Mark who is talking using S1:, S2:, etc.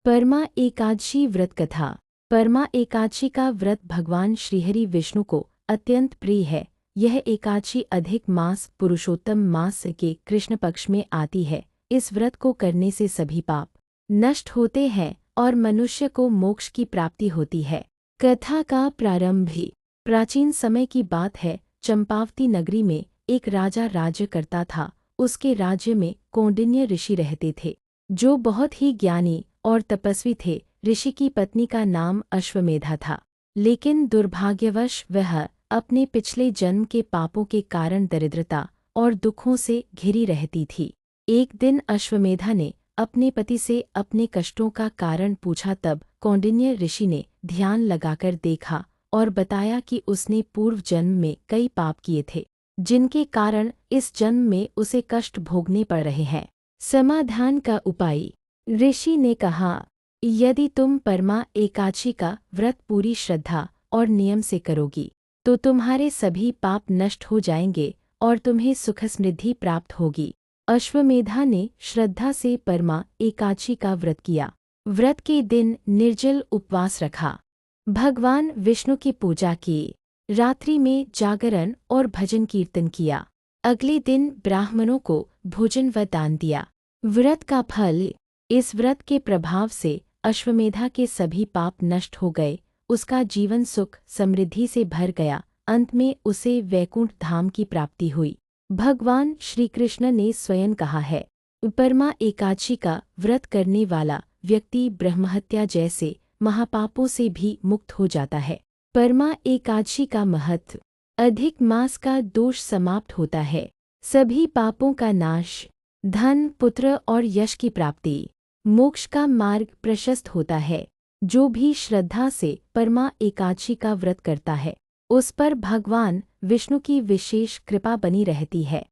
S1: परमा एकादशी व्रत कथा। परमा एकादशी का व्रत भगवान श्रीहरि विष्णु को अत्यंत प्रिय है। यह एकादशी अधिक मास पुरुषोत्तम मास के कृष्ण पक्ष में आती है। इस व्रत को करने से सभी पाप नष्ट होते हैं और मनुष्य को मोक्ष की प्राप्ति होती है। कथा का प्रारंभ भी प्राचीन समय की बात है। चंपावती नगरी में एक राजा राज्य करता था। उसके राज्य में कौंडिन्य ऋषि रहते थे, जो बहुत ही ज्ञानी और तपस्वी थे। ऋषि की पत्नी का नाम अश्वमेधा था, लेकिन दुर्भाग्यवश वह अपने पिछले जन्म के पापों के कारण दरिद्रता और दुखों से घिरी रहती थी। एक दिन अश्वमेधा ने अपने पति से अपने कष्टों का कारण पूछा। तब कौंडिन्य ऋषि ने ध्यान लगाकर देखा और बताया कि उसने पूर्व जन्म में कई पाप किए थे, जिनके कारण इस जन्म में उसे कष्ट भोगने पड़ रहे हैं। समाधान का उपाय। ऋषि ने कहा, यदि तुम परमा एकादशी का व्रत पूरी श्रद्धा और नियम से करोगी तो तुम्हारे सभी पाप नष्ट हो जाएंगे और तुम्हें सुख समृद्धि प्राप्त होगी। अश्वमेधा ने श्रद्धा से परमा एकादशी का व्रत किया। व्रत के दिन निर्जल उपवास रखा, भगवान विष्णु की पूजा की, रात्रि में जागरण और भजन कीर्तन किया। अगले दिन ब्राह्मणों को भोजन व दान दिया। व्रत का फल। इस व्रत के प्रभाव से अश्वमेधा के सभी पाप नष्ट हो गए। उसका जीवन सुख समृद्धि से भर गया। अंत में उसे वैकुंठ धाम की प्राप्ति हुई। भगवान श्री कृष्ण ने स्वयं कहा है, परमा एकादशी का व्रत करने वाला व्यक्ति ब्रह्महत्या जैसे महापापों से भी मुक्त हो जाता है। परमा एकादशी का महत्व। अधिक मास का दोष समाप्त होता है, सभी पापों का नाश, धन पुत्र और यश की प्राप्ति, मोक्ष का मार्ग प्रशस्त होता है। जो भी श्रद्धा से परमा एकादशी का व्रत करता है, उस पर भगवान विष्णु की विशेष कृपा बनी रहती है।